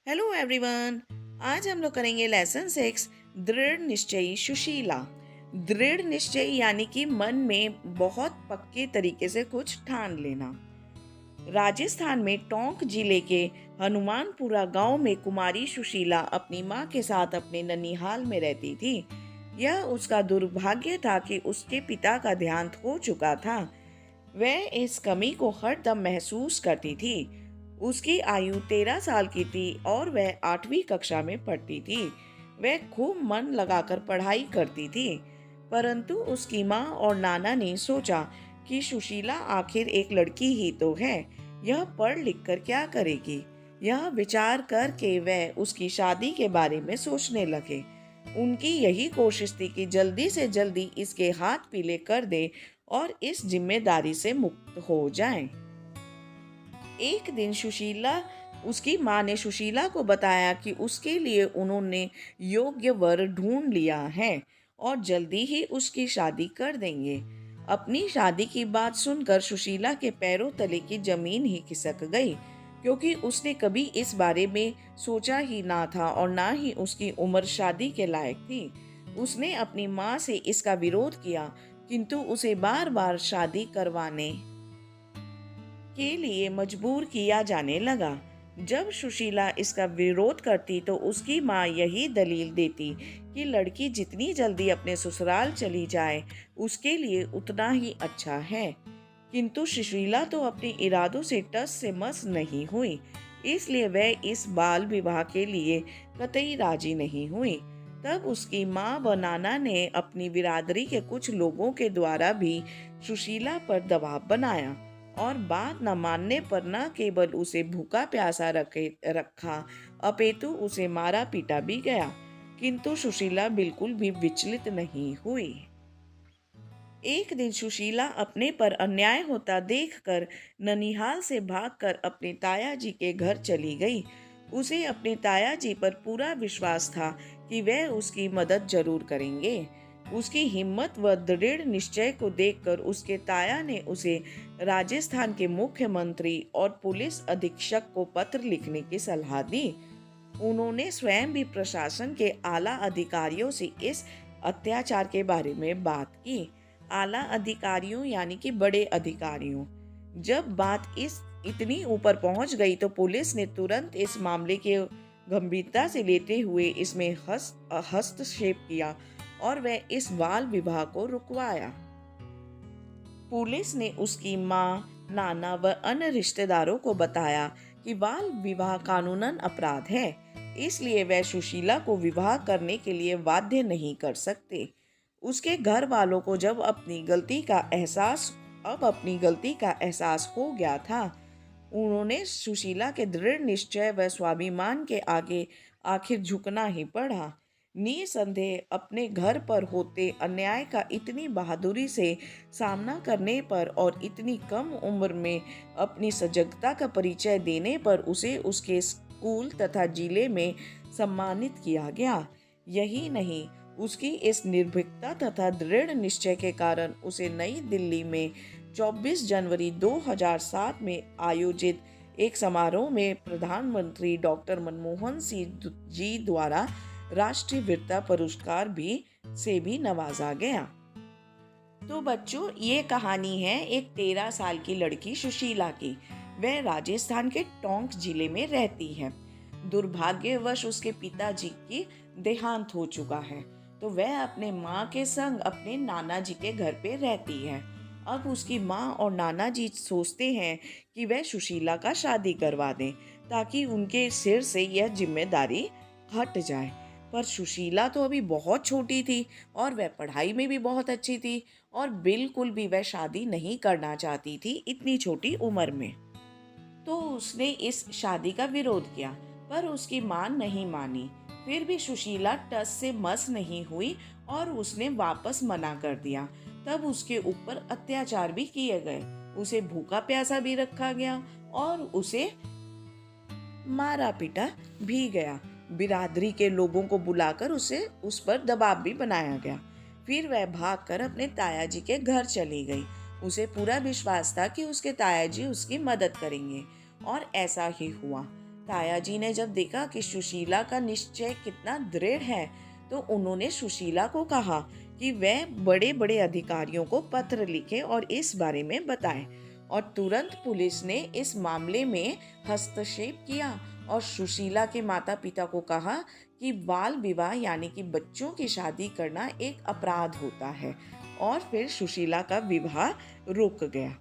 Hello everyone. आज हम लोग करेंगे लेसन 6 दृढ़ निश्चयी सुशीला। दृढ़ निश्चय यानी कि मन में बहुत पक्के तरीके से कुछ ठान लेना। राजस्थान में टोंक जिले के हनुमानपुरा गांव में कुमारी सुशीला अपनी मां के साथ अपने ननिहाल में रहती थी। यह उसका दुर्भाग्य था कि उसके पिता का देहांत हो चुका था। वह इस कमी को हरदम महसूस करती थी। उसकी आयु 13 साल की थी और वह 8वीं कक्षा में पढ़ती थी। वह खूब मन लगाकर पढ़ाई करती थी, परंतु उसकी माँ और नाना ने सोचा कि सुशीला आखिर एक लड़की ही तो है, यह पढ़ लिख कर क्या करेगी। यह विचार करके वह उसकी शादी के बारे में सोचने लगे। उनकी यही कोशिश थी कि जल्दी से जल्दी इसके हाथ पीले कर दे और इस जिम्मेदारी से मुक्त हो जाएं। एक दिन उसकी माँ ने सुशीला को बताया कि उसके लिए उन्होंने योग्य वर ढूंढ लिया है और जल्दी ही उसकी शादी कर देंगे। अपनी शादी की बात सुनकर सुशीला के पैरों तले की जमीन ही खिसक गई, क्योंकि उसने कभी इस बारे में सोचा ही ना था और ना ही उसकी उम्र शादी के लायक थी। उसने अपनी माँ से इसका विरोध किया, किंतु उसे बार बार शादी करवाने के लिए मजबूर किया जाने लगा। जब सुशीला इसका विरोध करती तो उसकी माँ यही दलील देती कि लड़की जितनी जल्दी अपने ससुराल चली जाए उसके लिए उतना ही अच्छा है। किंतु सुशीला तो अपने इरादों से टस से मस नहीं हुई, इसलिए वह इस बाल विवाह के लिए कतई राजी नहीं हुई। तब उसकी माँ व नाना ने अपनी बिरादरी के कुछ लोगों के द्वारा भी सुशीला पर दबाव बनाया और बात न मानने पर न केवल उसे भूखा प्यासा रखा अपितु उसे मारा पीटा भी गया। किंतु सुशीला बिल्कुल भी विचलित नहीं हुई। एक दिन सुशीला अपने पर अन्याय होता देखकर ननिहाल से भागकर अपने ताया जी के घर चली गई। उसे अपने ताया जी पर पूरा विश्वास था कि वह उसकी मदद जरूर करेंगे। उसकी हिम्मत व दृढ़ निश्चय को देखकर उसके ताया ने उसे राजस्थान के मुख्यमंत्री और पुलिस अधीक्षक को पत्र लिखने की सलाह दी। उन्होंने स्वयं भी प्रशासन के आला अधिकारियों से इस अत्याचार के बारे में बात की। आला अधिकारियों यानी कि बड़े अधिकारियों। जब बात इस इतनी ऊपर पहुंच गई तो पुलिस ने तुरंत इस मामले के गंभीरता से लेते हुए इसमें हस्तक्षेप किया और वह इस बाल विवाह को रुकवाया। पुलिस ने उसकी माँ, नाना व अन्य रिश्तेदारों को बताया कि बाल विवाह कानूनन अपराध है, इसलिए वह सुशीला को विवाह करने के लिए बाध्य नहीं कर सकते। उसके घर वालों को अपनी गलती का एहसास हो गया था। उन्होंने सुशीला के दृढ़ निश्चय व स्वाभिमान के आगे आखिर झुकना ही पड़ा। निसंदेह अपने घर पर होते अन्याय का इतनी बहादुरी से सामना करने पर और इतनी कम उम्र में अपनी सजगता का परिचय देने पर उसे उसके स्कूल तथा जिले में सम्मानित किया गया। यही नहीं, उसकी इस निर्भीकता तथा दृढ़ निश्चय के कारण उसे नई दिल्ली में 24 जनवरी 2007 में आयोजित एक समारोह में प्रधानमंत्री डॉक्टर मनमोहन सिंह जी द्वारा राष्ट्रीय वीरता पुरस्कार से भी नवाजा गया। तो बच्चों, ये कहानी है एक 13 साल की लड़की सुशीला की। वह राजस्थान के टोंक जिले में रहती है। दुर्भाग्यवश उसके पिताजी की देहांत हो चुका है, तो वह अपने माँ के संग अपने नाना जी के घर पे रहती है। अब उसकी माँ और नाना जी सोचते हैं कि वह सुशीला का शादी करवा दें ताकि उनके सिर से यह जिम्मेदारी हट जाए। पर सुशीला तो अभी बहुत छोटी थी और वह पढ़ाई में भी बहुत अच्छी थी और बिल्कुल भी वह शादी नहीं करना चाहती थी इतनी छोटी उम्र में। तो उसने इस शादी का विरोध किया, पर उसकी मां नहीं मानी। फिर भी सुशीला टस से मस नहीं हुई और उसने वापस मना कर दिया। तब उसके ऊपर अत्याचार भी किए गए, उसे भूखा प्यासा भी रखा गया और उसे मारा पीटा भी गया। बिरादरी के लोगों को बुलाकर उस पर दबाव भी बनाया गया। फिर वह भागकर अपने ताया जी के घर चली गई। उसे पूरा विश्वास था कि उसके ताया जी उसकी मदद करेंगे और ऐसा ही हुआ। ताया जी ने जब देखा कि सुशीला का निश्चय कितना दृढ़ है, तो उन्होंने सुशीला को कहा कि वह बड़े बड़े अधिकारियों को पत्र लिखे और इस बारे में बताए। और तुरंत पुलिस ने इस मामले में हस्तक्षेप किया और सुशीला के माता पिता को कहा कि बाल विवाह यानी कि बच्चों की शादी करना एक अपराध होता है। और फिर सुशीला का विवाह रुक गया।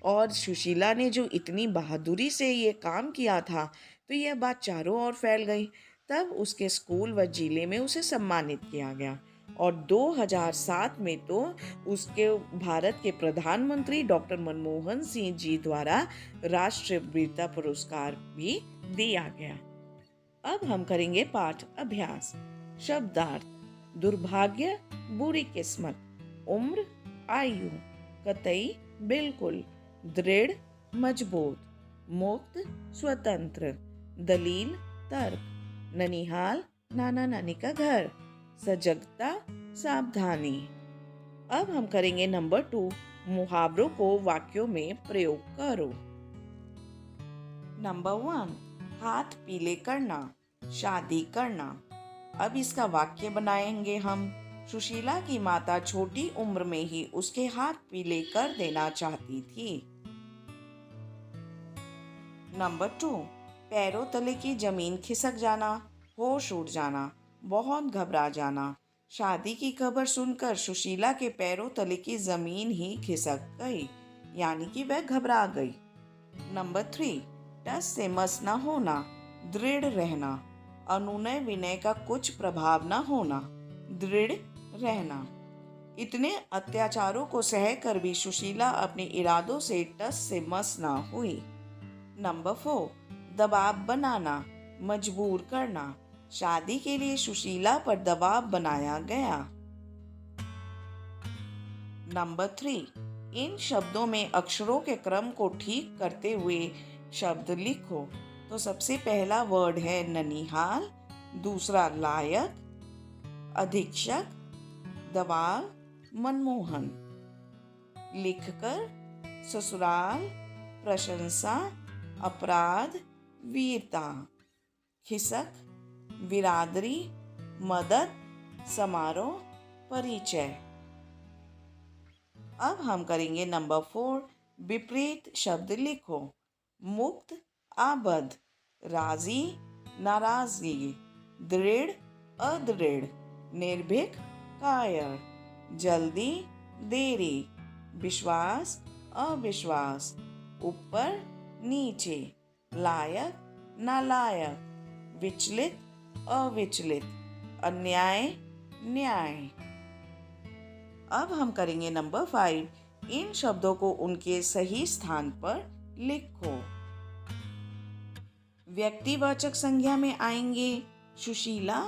और सुशीला ने जो इतनी बहादुरी से ये काम किया था, तो यह बात चारों ओर फैल गई। तब उसके स्कूल व जिले में उसे सम्मानित किया गया। और 2007 में तो उसके भारत के प्रधानमंत्री डॉक्टर मनमोहन सिंह जी द्वारा राष्ट्रीय वीरता पुरस्कार भी दिया गया। अब हम करेंगे पाठ अभ्यास। शब्दार्थ: दुर्भाग्य, बुरी किस्मत। उम्र, आयु। कतई, बिल्कुल। दृढ़, मजबूत। मुक्त, स्वतंत्र। दलील, तर्क। ननिहाल, नाना नानी का घर। सजगता, सावधानी। अब हम करेंगे नंबर 2, मुहावरों को वाक्यों में प्रयोग करो। नंबर 1, हाथ पीले करना, शादी करना। अब इसका वाक्य बनाएंगे हम। सुशीला की माता छोटी उम्र में ही उसके हाथ पीले कर देना चाहती थी। नंबर 2, पैरों तले की जमीन खिसक जाना, होश उड़ जाना, बहुत घबरा जाना। शादी की खबर सुनकर सुशीला के पैरों तले की जमीन ही खिसक गई, यानी कि वह घबरा गई। नंबर 3, टस से मस न होना, दृढ़ रहना, अनुनय विनय का कुछ प्रभाव न होना, दृढ़ रहना। इतने अत्याचारों को सहकर भी सुशीला अपने इरादों से टस से मस न हुई। नंबर 4, दबाव बनाना, मजबूर करना। शादी के लिए सुशीला पर दबाव बनाया गया। नंबर 3, इन शब्दों में अक्षरों के क्रम को ठीक करते हुए शब्द लिखो। तो सबसे पहला वर्ड है ननिहाल, दूसरा लायक, अधीक्षक, दबाव, मनमोहन। लिखकर ससुराल, प्रशंसा, अपराध, वीरता। खिसक, बिरादरी, मदद, समारोह, परिचय। अब हम करेंगे नंबर 4, विपरीत शब्द लिखो। मुक्त, आबद्ध, राजी, नाराजगी, दृढ़, अदृढ़, निर्भीक, कायर, जल्दी, देरी, विश्वास, अविश्वास, ऊपर, नीचे, लायक, नालायक, विचलित, अविचलित, अन्याय, न्याय। अब हम करेंगे नंबर 5, इन शब्दों को उनके सही स्थान पर लिखो। व्यक्तिवाचक संज्ञा में आएंगे सुशीला,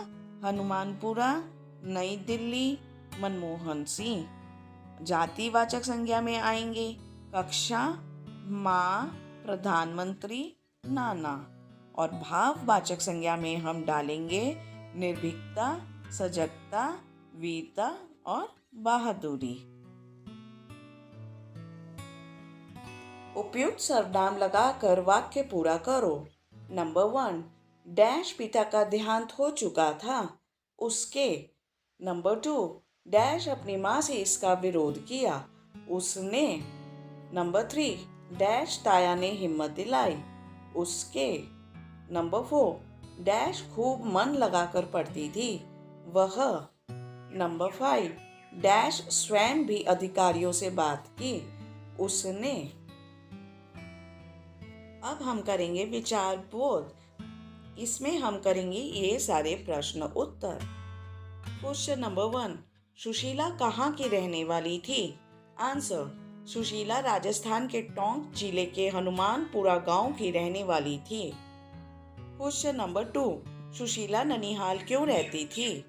हनुमानपुरा, नई दिल्ली, मनमोहन सिंह। जातिवाचक संज्ञा में आएंगे कक्षा, माँ, प्रधानमंत्री, नाना। और भाववाचक संज्ञा में हम डालेंगे निर्भीकता, सजगता, वीरता और बहादुरी। उपयुक्त सर्वनाम लगाकर वाक्य पूरा करो। नंबर 1, डैश पिता का देहांत हो चुका था, उसके। नंबर 2, डैश अपनी माँ से इसका विरोध किया, उसने। नंबर 3, डैश ताया ने हिम्मत दिलाई, उसके। नंबर 4, डैश खूब मन लगाकर पढ़ती थी, वह। नंबर 5, डैश स्वयं भी अधिकारियों से बात की, उसने। अब हम करेंगे विचार बोध। इसमें हम करेंगे ये सारे प्रश्न उत्तर। क्वेश्चन नंबर 1, सुशीला कहाँ की रहने वाली थी? आंसर, सुशीला राजस्थान के टोंक जिले के हनुमानपुरा गांव की रहने वाली थी। क्वेश्चन नंबर 2, सुशीला ननिहाल क्यों रहती थी?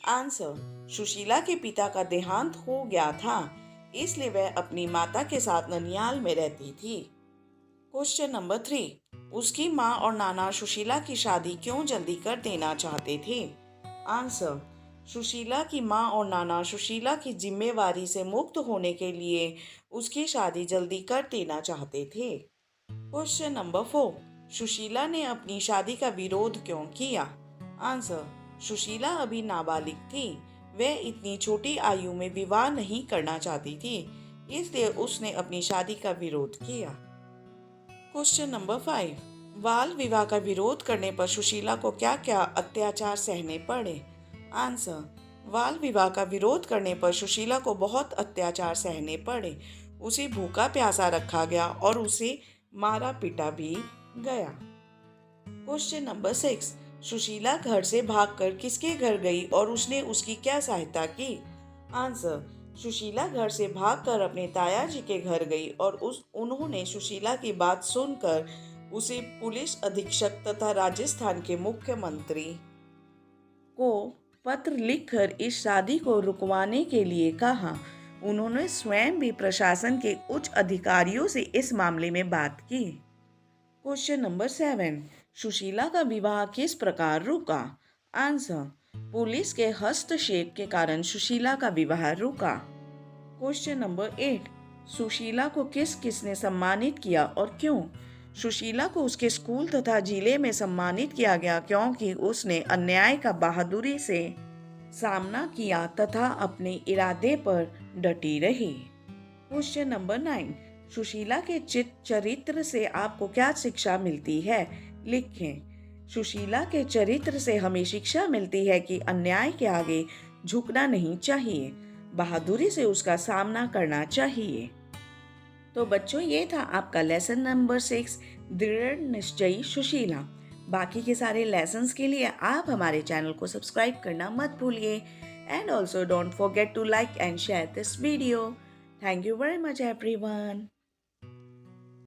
आंसर, सुशीला के पिता का देहांत हो गया था, इसलिए वह अपनी माता के साथ ननिहाल में रहती थी। क्वेश्चन नंबर 3, उसकी माँ और नाना सुशीला की शादी क्यों जल्दी कर देना चाहते थे? आंसर, सुशीला की माँ और नाना सुशीला की जिम्मेवारी से मुक्त होने के लिए उसकी शादी जल्दी कर देना चाहते थे। क्वेश्चन नंबर 4, सुशीला ने अपनी शादी का विरोध क्यों किया? आंसर, सुशीला अभी नाबालिग थी। वह इतनी छोटी आयु में विवाह नहीं करना चाहती थी, इसलिए उसने अपनी शादी का विरोध किया। क्वेश्चन नंबर 5, बाल विवाह का विरोध करने पर सुशीला को क्या क्या अत्याचार सहने पड़े? आंसर, बाल विवाह का विरोध करने पर सुशीला को बहुत अत्याचार सहने पड़े। उसे भूखा प्यासा रखा गया और उसे मारा पीटा भी गया। क्वेश्चन नंबर 6, सुशीला घर से भागकर किसके घर गई और उसने उसकी क्या सहायता की? आंसर, सुशीला घर से भागकर अपने ताया जी के घर गई और उन्होंने सुशीला की बात सुनकर उसे पुलिस अधीक्षक तथा राजस्थान के मुख्यमंत्री को पत्र लिखकर इस शादी को रुकवाने के लिए कहा। उन्होंने स्वयं भी प्रशासन के उच्च अधिकारियों से इस मामले में बात की। क्वेश्चन नंबर 7, सुशीला का विवाह किस प्रकार रुका? आंसर, पुलिस के हस्तक्षेप के कारण सुशीला का विवाह रुका। क्वेश्चन नंबर 8, सुशीला को किसने सम्मानित किया और क्यों? सुशीला को उसके स्कूल तथा जिले में सम्मानित किया गया क्योंकि उसने अन्याय का बहादुरी से सामना किया तथा अपने इरादे पर डटी रही। क्वेश्चन नंबर 9, सुशीला के चरित्र से आपको क्या शिक्षा मिलती है? लिखें। सुशीला के चरित्र से हमें शिक्षा मिलती है कि अन्याय के आगे झुकना नहीं चाहिए, बहादुरी से उसका सामना करना चाहिए। तो बच्चों, ये था आपका लेसन नंबर 6, दृढ़ निश्चयी सुशीला। बाकी के सारे लेसन्स के लिए आप हमारे चैनल को सब्सक्राइब करना मत भूलिए। And also don't forget to like and share this video. Thank you very much everyone.